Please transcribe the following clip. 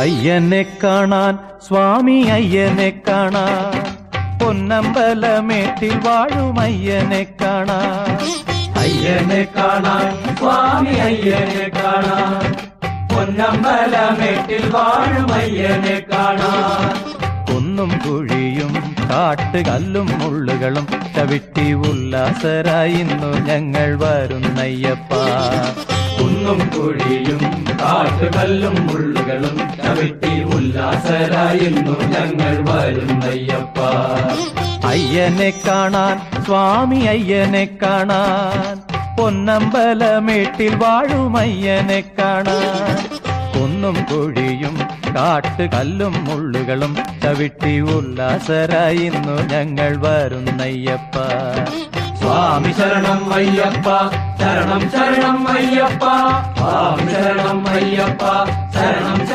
അയ്യനെ കാണാൻ സ്വാമി അയ്യനെ കാണാൻ പൊന്നമ്പലമേട്ടിൽ വാഴും അയ്യനെ കാണാൻ അയ്യനെ കാണാൻ സ്വാമി അയ്യനെ കാണാൻ പൊന്നമ്പലമേട്ടിൽ വാഴും അയ്യനെ കാണാൻ കുന്നും കുഴിയും കാട്ടുകല്ലും മുള്ളുകളും ചവിട്ടി ഉല്ലാസരായി ഇന്നു ഞങ്ങൾ വരുന്നയ്യപ്പ കുന്നും കുഴിയും കാട്ടുകല്ലും മുള്ളുകളും ചവിട്ടി ഉല്ലാസരായിരുന്നു ഞങ്ങൾ വരുന്നയ്യപ്പ അയ്യനെ കാണാൻ സ്വാമി അയ്യനെ കാണാൻ പൊന്നമ്പലമേട്ടിൽ വാഴും അയ്യനെ കാണാൻ കുന്നും കുഴിയും കാട്ടുകല്ലും മുള്ളുകളും ചവിട്ടി ഉല്ലാസരായി ഇന്നു ഞങ്ങൾ വരുന്നയ്യപ്പ സ്വാമി ശരണം അയ്യപ്പ ശരണം ശരണം അയ്യപ്പ സ്വാമി ശരണം അയ്യപ്പ ശരണം